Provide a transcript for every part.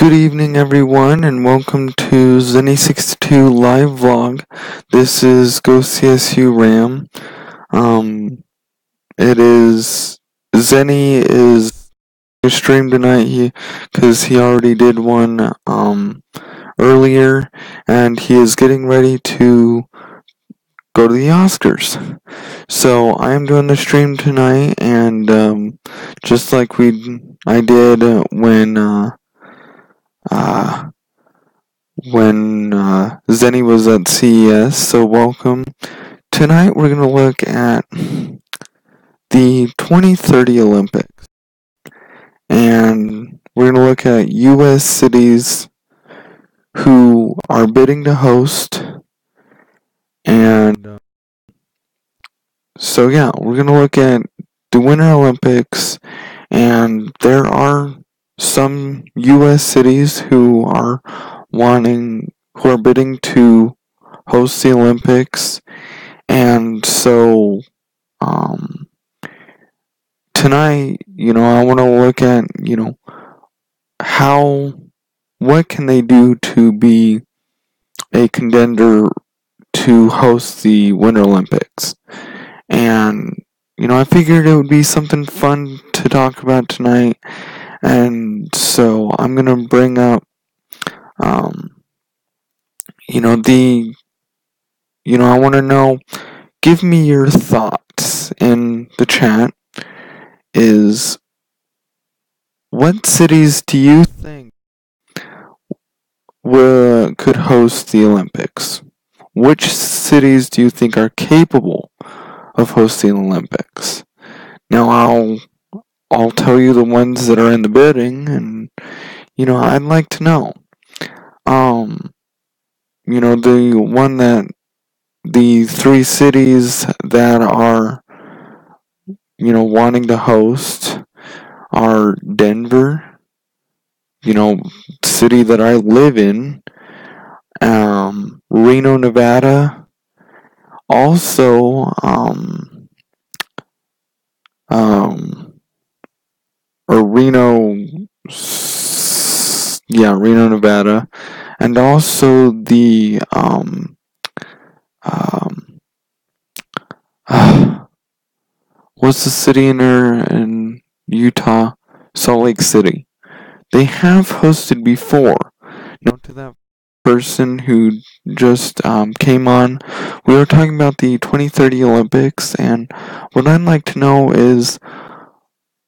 Good evening, everyone, and welcome to Zennie62 live vlog. This is GoCSU RAM. It is Zennie is stream tonight because he already did one earlier, and he is getting ready to go to the Oscars. So I am doing the stream tonight, and just like I did when Zennie was at CES, so welcome. Tonight we're going to look at the 2030 Olympics, and we're going to look at U.S. cities who are bidding to host, and so yeah, we're going to look at the Winter Olympics, and there are some U.S. cities who are bidding to host the Olympics, and so tonight, I want to look at, what can they do to be a contender to host the Winter Olympics, and I figured it would be something fun to talk about tonight, and so I'm gonna bring up, I want to know, give me your thoughts in the chat, is what cities do you think could host the Olympics? Which cities do you think are capable of hosting the Olympics? Now, I'll tell you the ones that are in the bidding, and, I'd like to know. The three cities that are, wanting to host are Denver, city that I live in, Reno, Nevada, also, Reno, Nevada, and also the, what's the city in Utah? Salt Lake City. They have hosted before. Note to that person who just came on, we were talking about the 2030 Olympics, and what I'd like to know is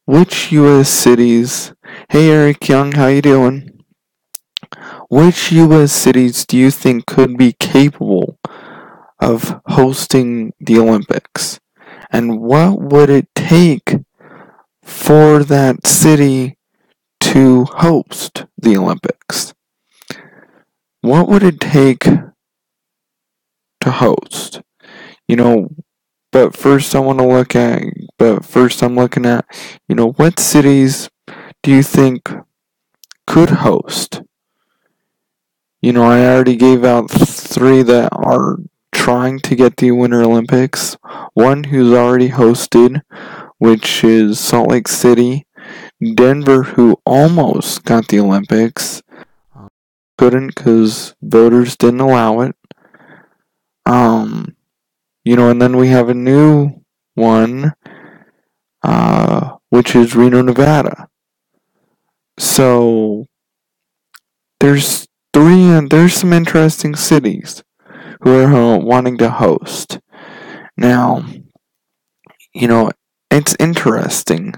which U.S. cities. Hey, Eric Young, how you doing? Which U.S. cities do you think could be capable of hosting the Olympics? And what would it take for that city to host the Olympics? What would it take to host? But first I'm looking at, what cities do you think could host? I already gave out three that are trying to get the Winter Olympics. One who's already hosted, which is Salt Lake City. Denver, who almost got the Olympics, couldn't because voters didn't allow it. And then we have a new one, which is Reno, Nevada. So there's some interesting cities who are wanting to host. Now, it's interesting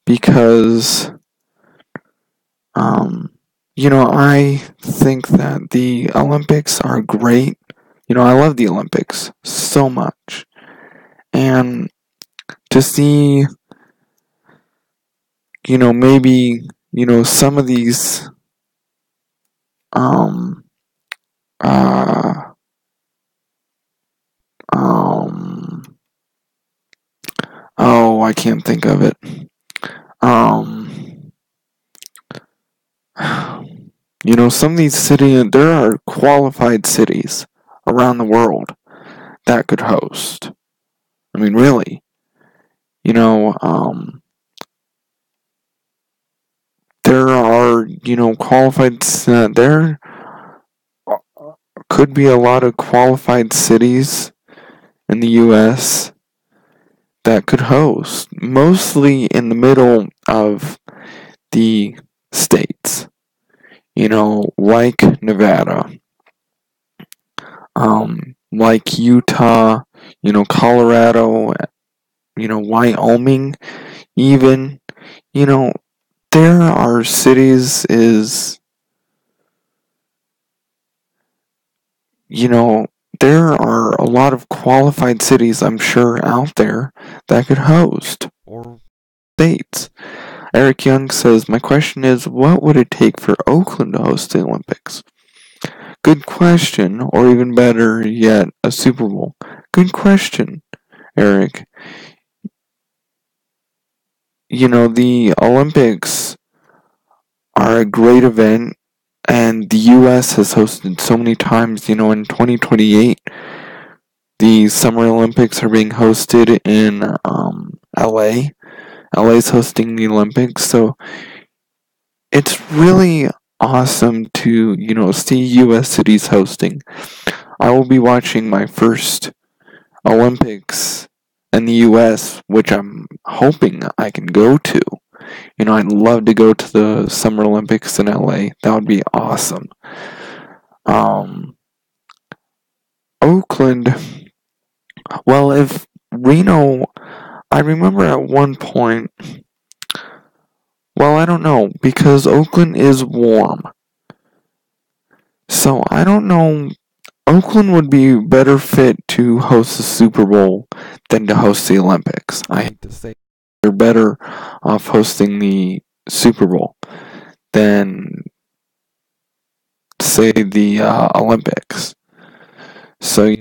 because, I think that the Olympics are great. I love the Olympics so much. And to see, maybe, some of these, I can't think of it. Some of these cities, there are qualified cities around the world that could host. I mean, really. There are there could be a lot of qualified cities in the US that could host, mostly in the middle of the states, like Nevada, like Utah, Colorado, Wyoming, even, you know, there are cities you know, there are a lot of qualified cities, I'm sure, out there that could host, or states. Eric Young says, my question is, what would it take for Oakland to host the Olympics? Good question, or even better yet, a Super Bowl. Good question, Eric. The Olympics are a great event, and the U.S. has hosted so many times. In 2028, the Summer Olympics are being hosted in L.A. LA is hosting the Olympics, so it's really awesome to, see U.S. cities hosting. I will be watching my first Olympics in the U.S., which I'm hoping I can go to. I'd love to go to the Summer Olympics in LA. That would be awesome. Oakland, well, if Reno, I remember at one point, well, I don't know, because Oakland is warm. So I don't know, Oakland would be better fit to host the Super Bowl than to host the Olympics. I hate to say they're better off hosting the Super Bowl than, say, the Olympics. So,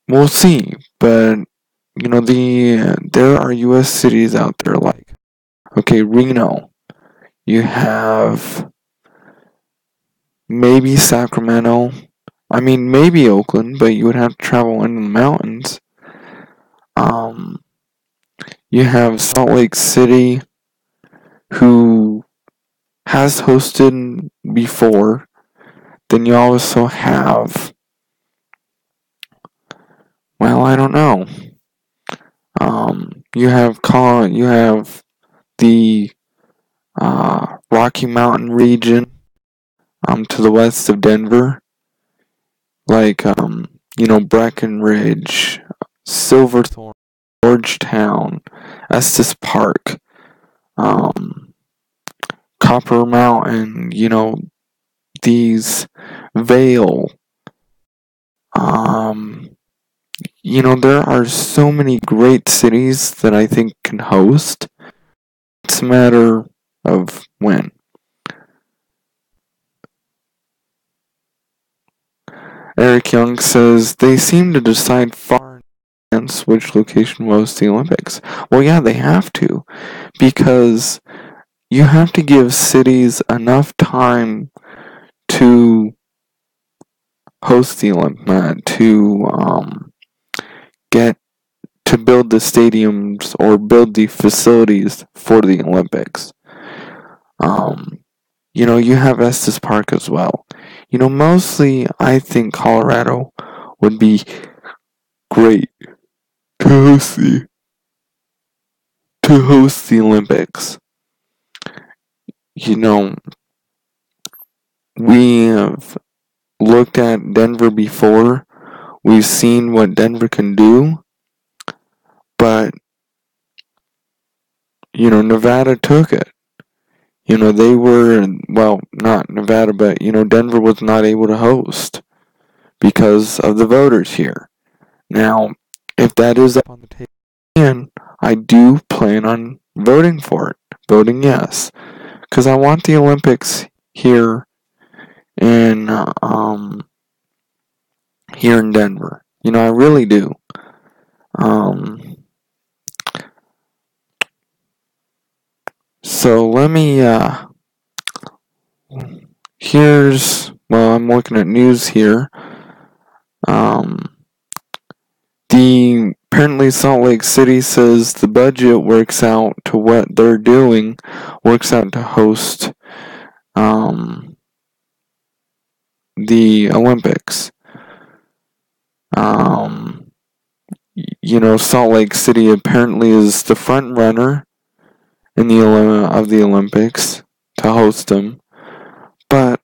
we'll see. But, there are U.S. cities out there like, okay, Reno. You have maybe Sacramento. I mean, maybe Oakland, but you would have to travel into the mountains. You have Salt Lake City, who has hosted before. Then you also have, well, I don't know. You have the Rocky Mountain region, to the west of Denver, like Breckenridge, Silverthorne, Georgetown, Estes Park, Copper Mountain, these Vale. There are so many great cities that I think can host. It's a matter of when. Eric Young says they seem to decide far in advance which location will host the Olympics. Well, yeah, they have to, because you have to give cities enough time to host the Olympics, to get to build the stadiums or build the facilities for the Olympics. You have Estes Park as well. Mostly I think Colorado would be great to host the Olympics. We have looked at Denver before. We've seen what Denver can do, but Nevada took it. They were, well, not Nevada, but Denver was not able to host because of the voters here. Now, if that is up on the table again, I do plan on voting for it. Voting yes. Because I want the Olympics here in Denver. I really do. So let me I'm looking at news here. The apparently Salt Lake City says the budget works out to what they're doing, works out to host the Olympics. Salt Lake City apparently is the front runner in of the Olympics to host them. But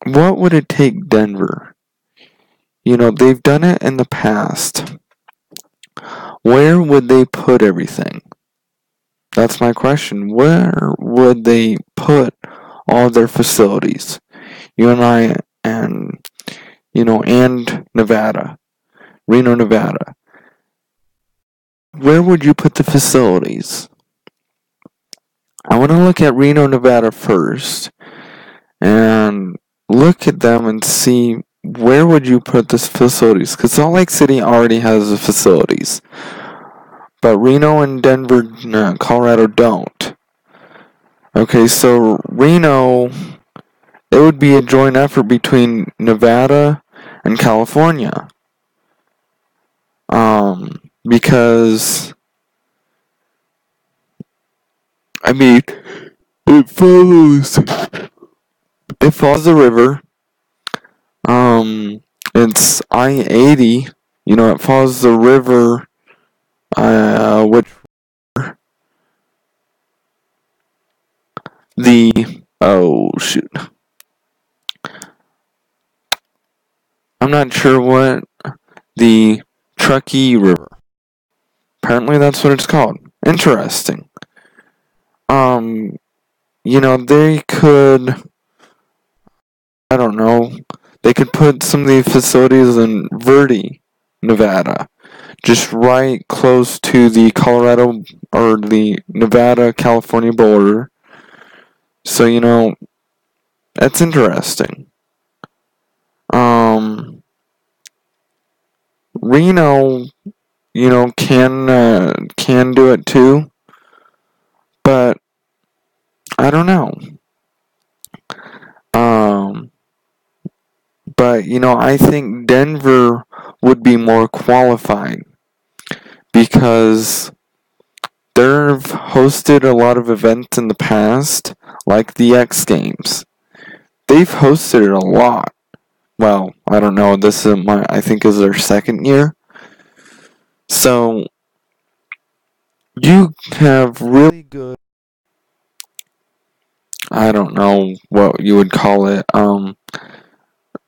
what would it take Denver? They've done it in the past. Where would they put everything? That's my question. Where would they put all their facilities? And Nevada, Reno, Nevada. Where would you put the facilities? I want to look at Reno, Nevada first and look at them and see where would you put the facilities, because Salt Lake City already has the facilities, but Reno and Denver, Colorado don't. Okay, so Reno, it would be a joint effort between Nevada and California, because it follows the river. It's I-80. It follows the river. Which I'm not sure what the Truckee River. Apparently, that's what it's called. Interesting. They could. I don't know. They could put some of the facilities in Verde, Nevada, just right close to the Colorado or the Nevada-California border. So, that's interesting. Reno, can do it too, but I don't know. But I think Denver would be more qualified because they've hosted a lot of events in the past, like the X Games. They've hosted it a lot. Well, I don't know. This is I think is their second year. So you have really good. I don't know what you would call it.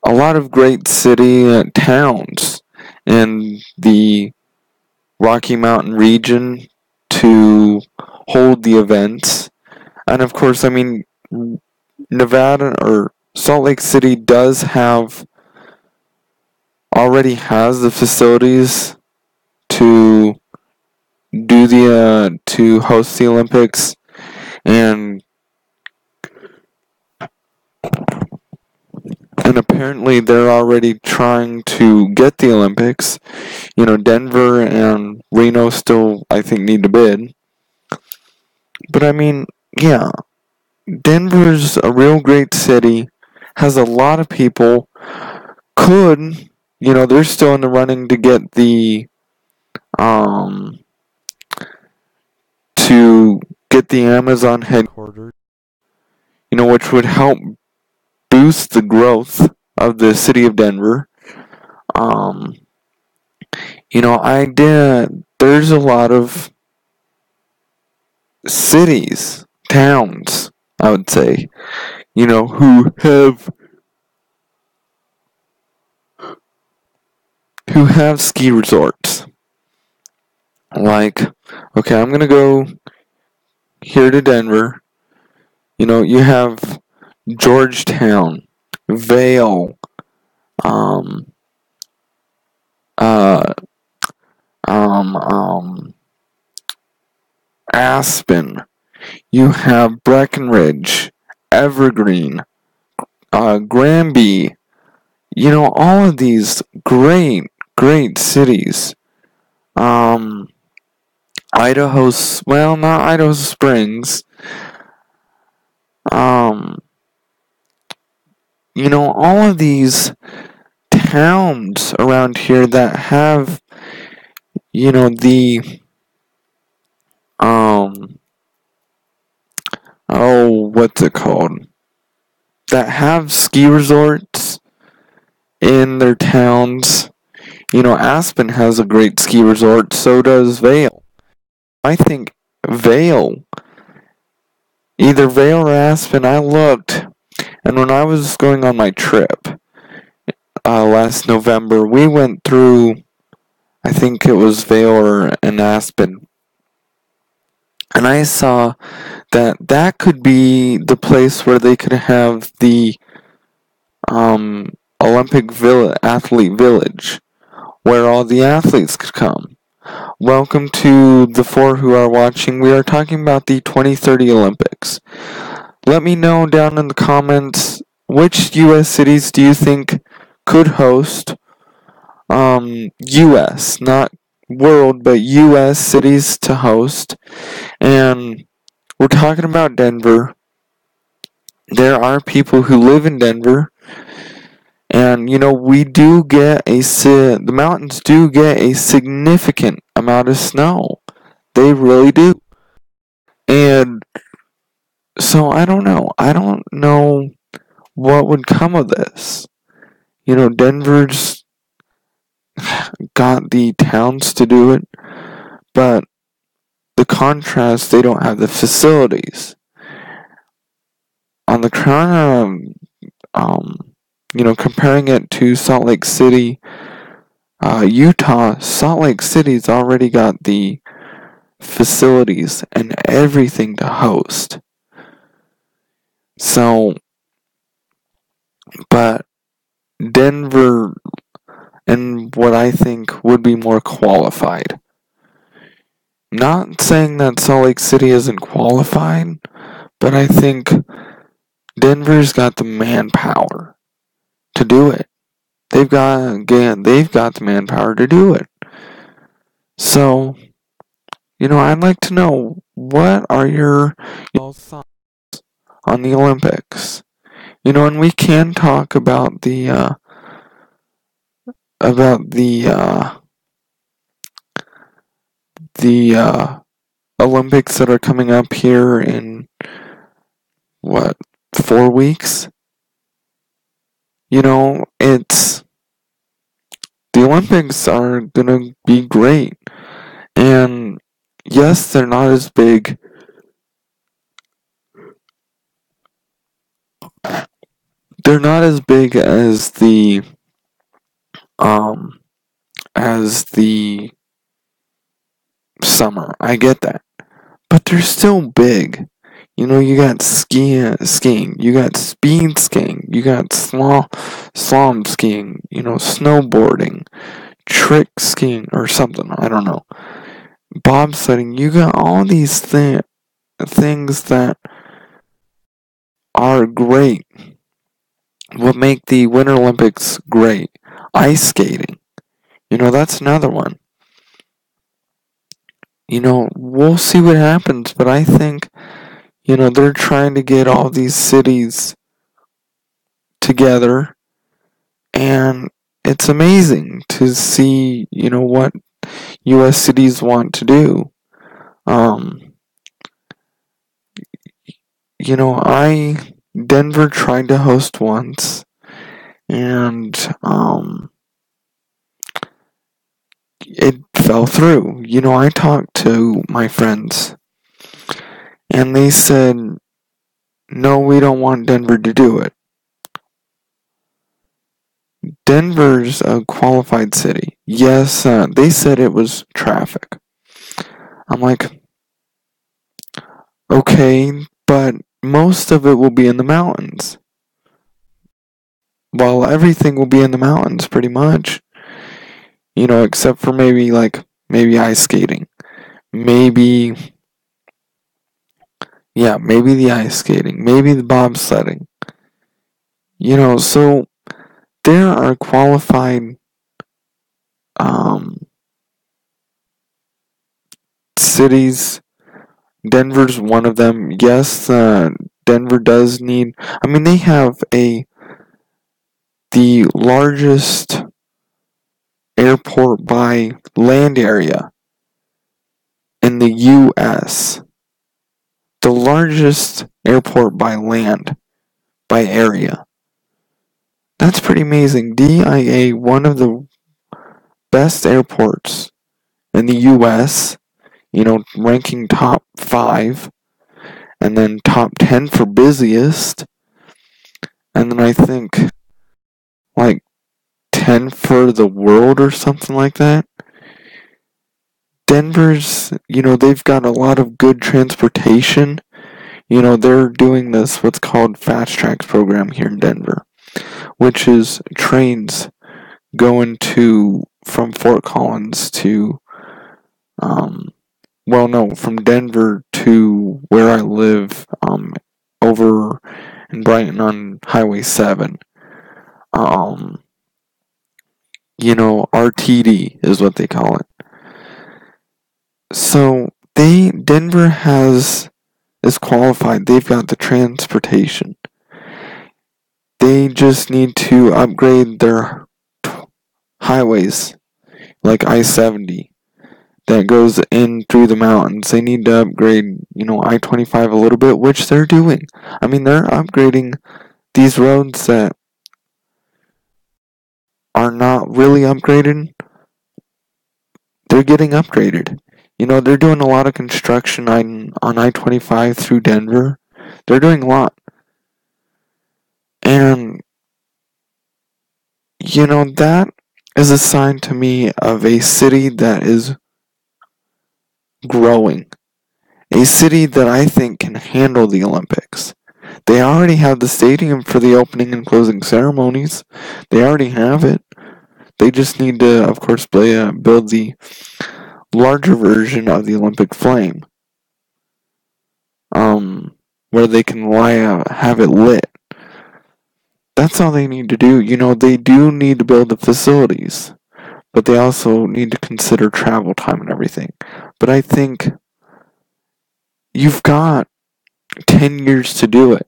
A lot of great city towns in the Rocky Mountain region to hold the events. And of course, Nevada or Salt Lake City already has the facilities to to host the Olympics, and apparently they're already trying to get the Olympics. Denver and Reno still, I think, need to bid. But yeah, Denver's a real great city, has a lot of people, they're still in the running to get the Amazon headquarters, which would help boost the growth of the city of Denver. There's a lot of cities, towns, I would say, who have ski resorts. Like, okay, I'm gonna go here to Denver. You have Georgetown, Vail, Aspen. You have Breckenridge, Evergreen, Granby. All of these great cities. Not Idaho Springs. All of these towns around here that have, the what's it called? That have ski resorts in their towns. Aspen has a great ski resort, so does Vail. I think Vail, either Vail or Aspen, I looked, and when I was going on my trip last November, we went through, I think it was Vail or an Aspen, and I saw that could be the place where they could have the Olympic athlete village, where all the athletes could come. Welcome to the four who are watching. We are talking about the 2030 Olympics. Let me know down in the comments which U.S. cities do you think could host U.S., not world, but U.S. cities to host. And we're talking about Denver. There are people who live in Denver. And, we do get the mountains do get a significant amount of snow. They really do. And so I don't know. I don't know what would come of this. Denver's got the towns to do it, but the contrast, they don't have the facilities. On the crown, comparing it to Salt Lake City, Utah, Salt Lake City's already got the facilities and everything to host. So, but Denver, and what I think would be more qualified. Not saying that Salt Lake City isn't qualified, but I think Denver's got the manpower to do it. They've got the manpower to do it. So, I'd like to know, what are your thoughts on the Olympics? And we can talk about the Olympics that are coming up here in 4 weeks. It's the Olympics are gonna be great, and yes, they're not as big. They're not as big as the summer. I get that, but they're still big. You got skiing, you got speed skiing, you got slalom skiing, snowboarding, trick skiing or something, I don't know. Bobsledding, you got all these things that are great. What make the Winter Olympics great? Ice skating. That's another one. We'll see what happens, but I think they're trying to get all these cities together, and it's amazing to see, what U.S. cities want to do. Denver tried to host once, and, it fell through. I talked to my friends, and they said, no, we don't want Denver to do it. Denver's a qualified city. Yes, they said it was traffic. I'm like, okay, but most of it will be in the mountains. Well, everything will be in the mountains, pretty much. Except for maybe ice skating. Maybe the ice skating. Maybe the bobsledding. So there are qualified cities. Denver's one of them. Yes, Denver does need. They have the largest airport by land area in the U.S. The largest airport by land, by area. That's pretty amazing. DIA, one of the best airports in the U.S., ranking top 5, and then top 10 for busiest, and then I think like 10 for the world or something like that. Denver's, they've got a lot of good transportation. They're doing this, what's called Fast Tracks program here in Denver, which is trains going from Fort Collins to, from Denver to where I live, over in Brighton on Highway 7. RTD is what they call it. So Denver is qualified. They've got the transportation. They just need to upgrade their highways, like I-70, that goes in through the mountains. They need to upgrade, I-25 a little bit, which they're doing. I mean, they're upgrading these roads that are not really upgraded. They're getting upgraded. They're doing a lot of construction on I-25 through Denver. They're doing a lot. And, that is a sign to me of a city that is growing. A city that I think can handle the Olympics. They already have the stadium for the opening and closing ceremonies. They already have it. They just need to, of course, build the larger version of the Olympic flame, where they can have it lit. That's all they need to do. They do need to build the facilities, but they also need to consider travel time and everything. But I think you've got 10 years to do it.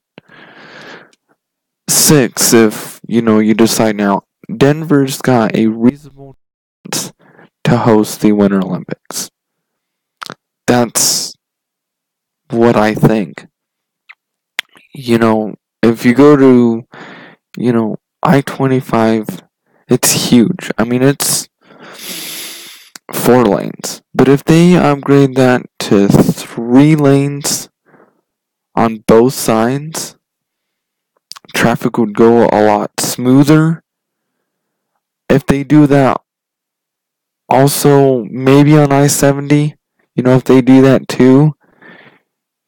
6 if, you decide now. Denver's got a reasonable chance to host the Winter Olympics. That's what I think. If you go to, I-25, it's huge. I mean, it's 4 lanes. But if they upgrade that to 3 lanes on both sides, traffic would go a lot smoother. If they do that also, maybe on I-70, if they do that too,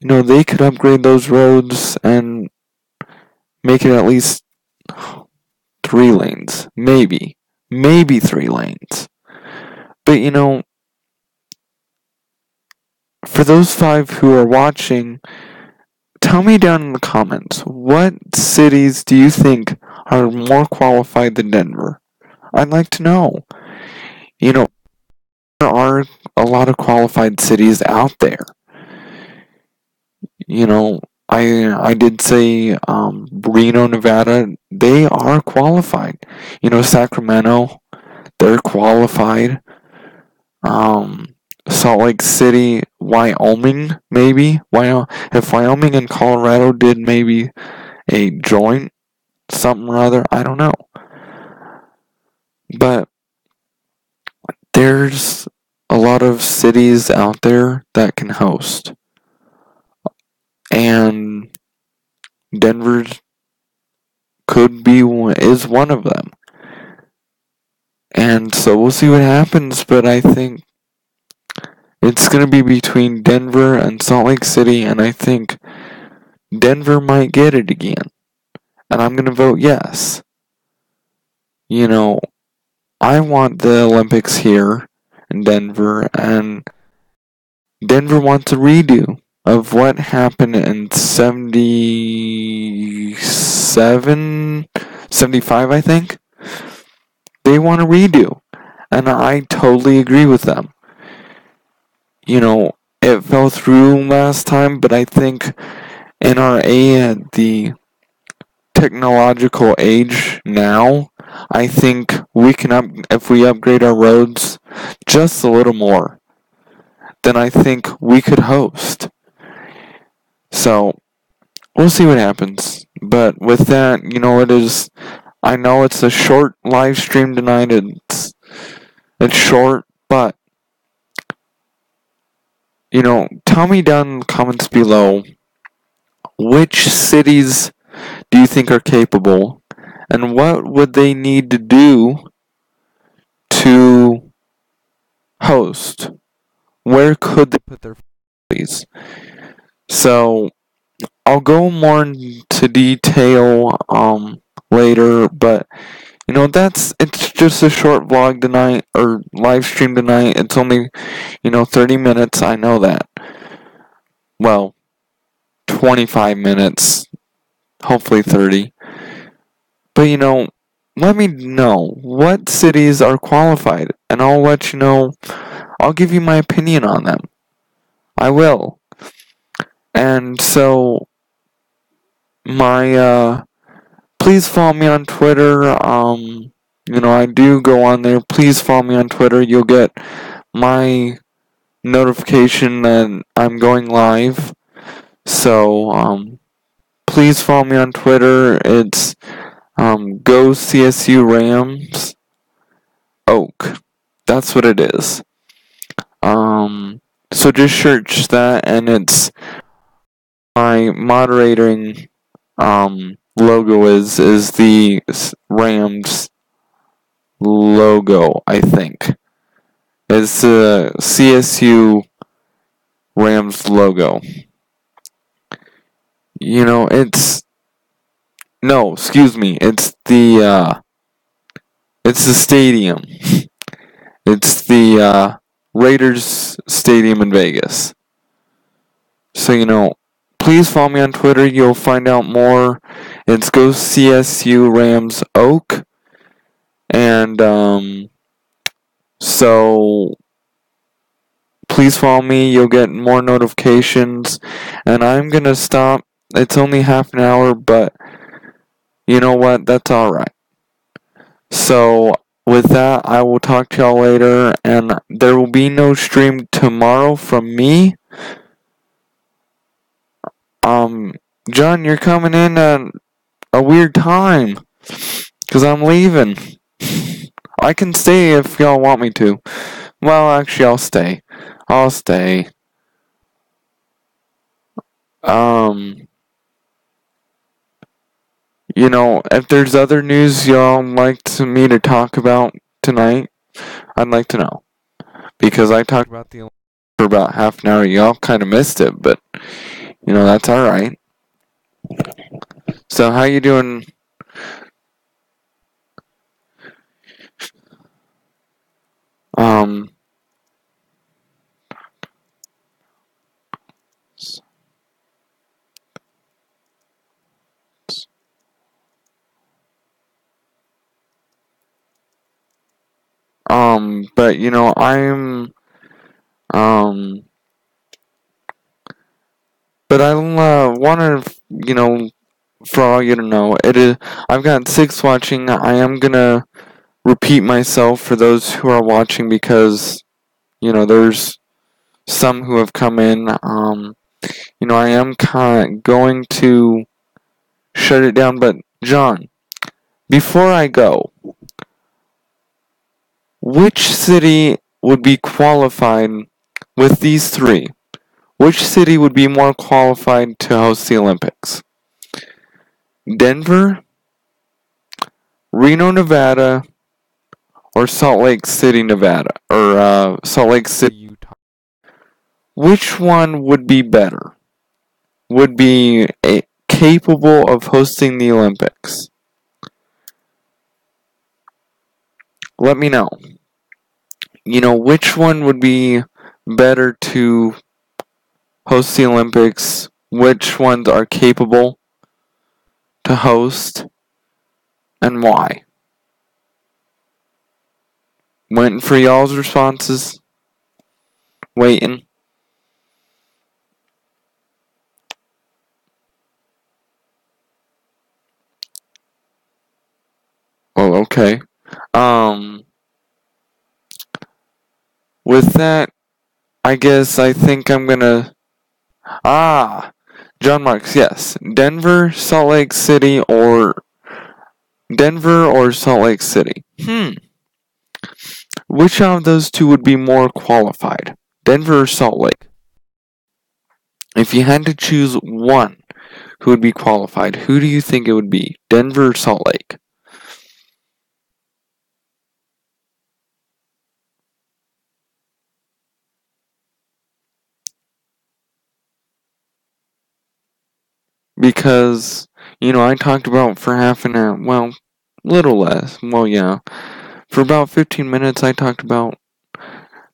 they could upgrade those roads and make it at least 3 lanes. Maybe 3 lanes. But, for those 5 who are watching, tell me down in the comments, what cities do you think are more qualified than Denver? I'd like to know. There are a lot of qualified cities out there. I did say Reno, Nevada, they are qualified. Sacramento, they're qualified. Salt Lake City, Wyoming, maybe. If Wyoming and Colorado did maybe a joint, something or other, I don't know. But there's a lot of cities out there that can host. And Denver is one of them. And so we'll see what happens, but I think it's going to be between Denver and Salt Lake City, and I think Denver might get it again. And I'm going to vote yes. I want the Olympics here in Denver, and Denver wants a redo of what happened in 75, I think. They want a redo, and I totally agree with them. It fell through last time, but I think NRA had the technological age now, I think we can if we upgrade our roads just a little more, then I think we could host. So we'll see what happens. But with that, I know it's a short live stream tonight. It's short, but tell me down in the comments below, which cities do you think are capable, and what would they need to do to host? Where could they put their facilities? So I'll go more into detail later, but it's just a short vlog tonight, or live stream tonight. It's only 30 minutes. I know that. Well, 25 minutes, hopefully 30. But let me know what cities are qualified, and I'll let you know. I'll give you my opinion on them. I will. And so please follow me on Twitter. I do go on there. Please follow me on Twitter. You'll get my notification that I'm going live. So please follow me on Twitter. It's GoCSU Rams Oak. That's what it is. So just search that, and it's my moderating logo is the Rams logo, I think. It's the CSU Rams logo. Excuse me, it's the stadium. It's the Raiders Stadium in Vegas. So, please follow me on Twitter. You'll find out more. It's GoCSU Rams Oak. And, so please follow me. You'll get more notifications. And I'm going to stop. It's only half an hour, but you know what? That's alright. So, with that, I will talk to y'all later. And there will be no stream tomorrow from me. John, you're coming in at a weird time, 'cause I'm leaving. I can stay if y'all want me to. Well, actually, I'll stay. I'll stay. If there's other news y'all like me to talk about tonight, I'd like to know. Because I talked about the Olympics for about half an hour. Y'all kind of missed it, but, that's alright. So, how you doing? But, but I want to, for all you to know, I've got 6 watching. I am gonna repeat myself for those who are watching because, there's some who have come in. I am going to shut it down, but John, before I go, which city would be qualified with these 3? Which city would be more qualified to host the Olympics? Denver, Reno, Nevada, or Salt Lake City, Nevada, or Salt Lake City, Utah? Which one would be better? Would be capable of hosting the Olympics? Let me know. Which one would be better to host the Olympics? Which ones are capable to host? And why? Waiting for y'all's responses. Waiting. Oh, okay. With that, I think I'm gonna. John Marks, yes. Denver or Salt Lake City. Which of those two would be more qualified? Denver or Salt Lake? If you had to choose one who would be qualified, who do you think it would be? Denver or Salt Lake? Because, I talked about for half an hour, well, little less, well, yeah. For about 15 minutes, I talked about.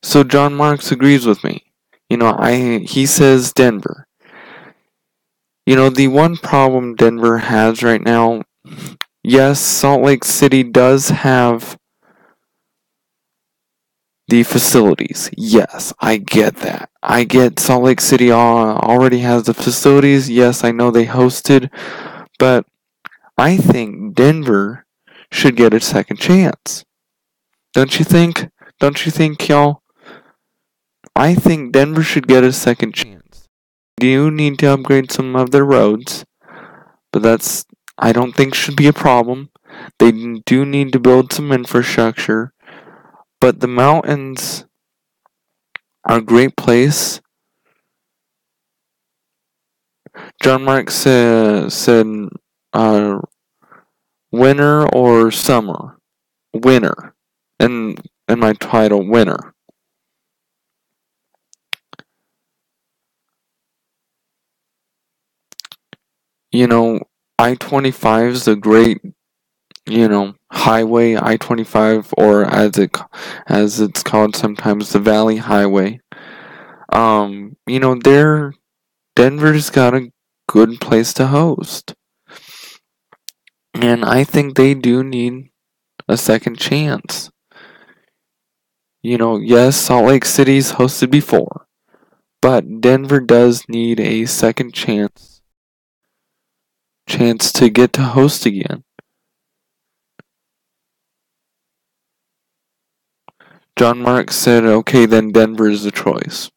So John Marks agrees with me. He says Denver. The one problem Denver has right now, yes, Salt Lake City does have the facilities. Yes, I get that. I get Salt Lake City already has the facilities. Yes, I know they hosted, but I think Denver should get a second chance. Don't you think? Don't you think, y'all? I think Denver should get a second chance. They do need to upgrade some of their roads, but I don't think should be a problem. They do need to build some infrastructure, but the mountains are a great place. John Mark said winter or summer. Winter. And in my title, winter. I-25 is a great, highway. I-25, or as it's called sometimes, the Valley Highway. Denver's got a good place to host. And I think they do need a second chance. Yes, Salt Lake City's hosted before, but Denver does need a second chance to get to host again. John Mark said, okay, then Denver is the choice.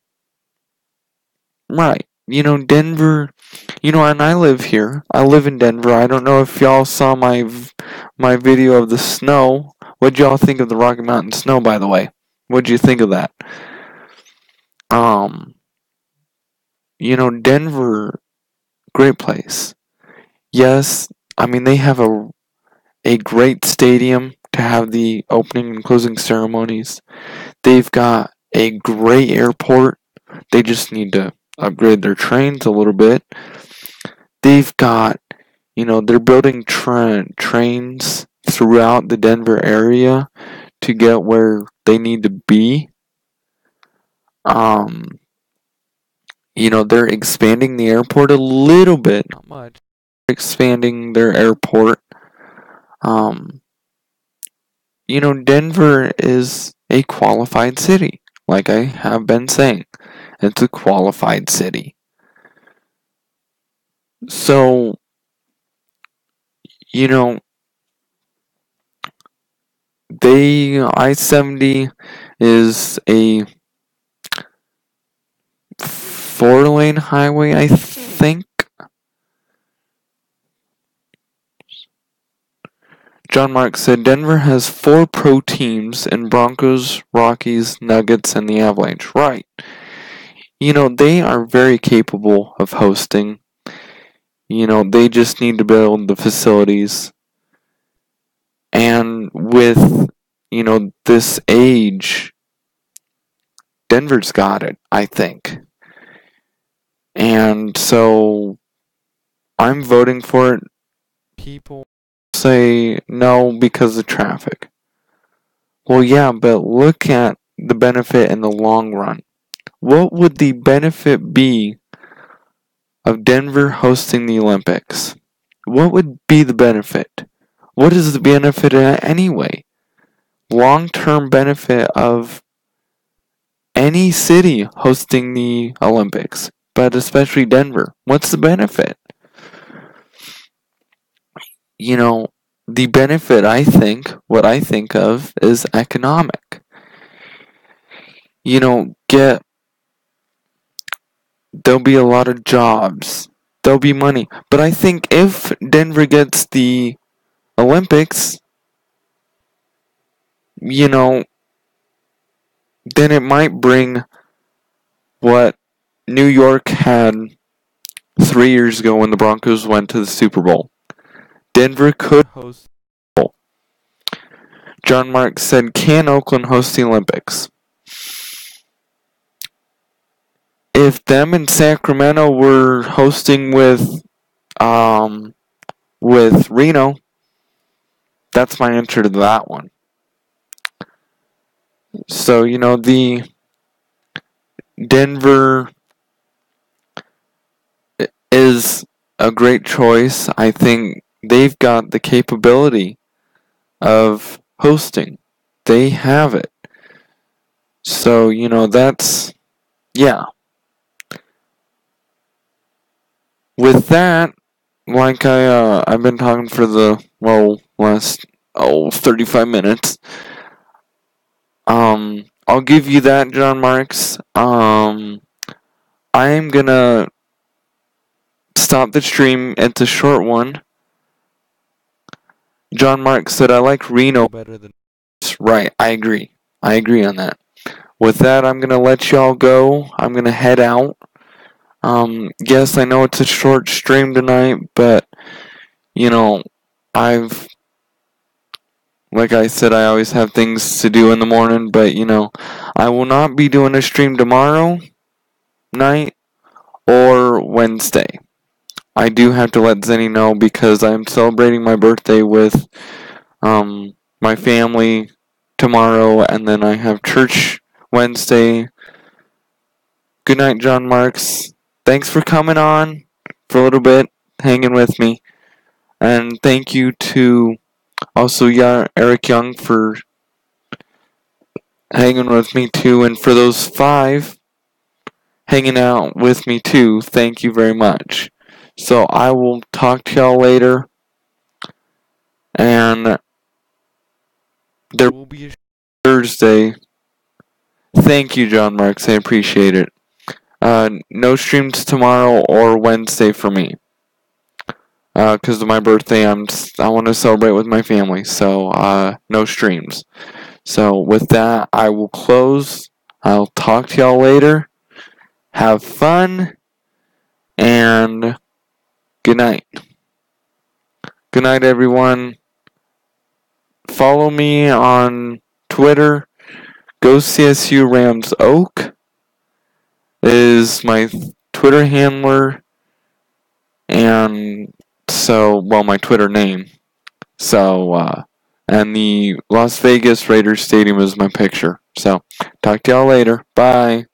Right. Denver, and I live here. I live in Denver. I don't know if y'all saw my video of the snow. What'd y'all think of the Rocky Mountain snow, by the way? What'd you think of that? Denver, great place. Yes, they have a great stadium to have the opening and closing ceremonies. They've got a great airport. They just need to upgrade their trains a little bit. They've got, they're building trains throughout the Denver area to get where they need to be. They're expanding the airport a little bit, not much. Expanding their airport. Denver is a qualified city, like I have been saying. It's a qualified city. So, I-70 is a 4-lane highway, I think. John Mark said Denver has 4 pro teams in Broncos, Rockies, Nuggets, and the Avalanche. Right. They are very capable of hosting. They just need to build the facilities. And with, this age, Denver's got it, I think. And so I'm voting for it. People say no because of traffic. Well, yeah, but look at the benefit in the long run. What would the benefit be of Denver hosting the Olympics? What would be the benefit? What is the benefit anyway? Long-term benefit of any city hosting the Olympics, but especially Denver. What's the benefit? the benefit, what I think of is economic. There'll be a lot of jobs. There'll be money. But I think if Denver gets the Olympics, then it might bring what New York had 3 years ago when the Broncos went to the Super Bowl. Denver could host the Super Bowl. John Marks said, can Oakland host the Olympics? If them and Sacramento were hosting with Reno, that's my answer to that one. So, the Denver is a great choice. I think they've got the capability of hosting. They have it. So, that's, yeah. With that, like I've been talking for the, last, 35 minutes. I'll give you that, John Marks. I am gonna stop the stream. It's a short one. John Marks said, I like Reno better than... Right, I agree. I agree on that. With that, I'm gonna let y'all go. I'm gonna head out. Yes, I know it's a short stream tonight, but, like I said, I always have things to do in the morning, but, I will not be doing a stream tomorrow night or Wednesday. I do have to let Zennie know because I'm celebrating my birthday with my family tomorrow, and then I have church Wednesday. Good night, John Marks. Thanks for coming on for a little bit, hanging with me. And thank you to also Eric Young for hanging with me too. And for those 5 hanging out with me too, thank you very much. So I will talk to y'all later. And there will be a Thursday. Thank you, John Marks. I appreciate it. No streams tomorrow or Wednesday for me. Because of my birthday, I want to celebrate with my family. So, no streams. So, with that, I will close. I'll talk to y'all later. Have fun. And good night. Good night, everyone. Follow me on Twitter. GoCSU Rams Oak is my Twitter handler. And so, my Twitter name. So, and the Las Vegas Raiders Stadium is my picture. So, talk to y'all later. Bye.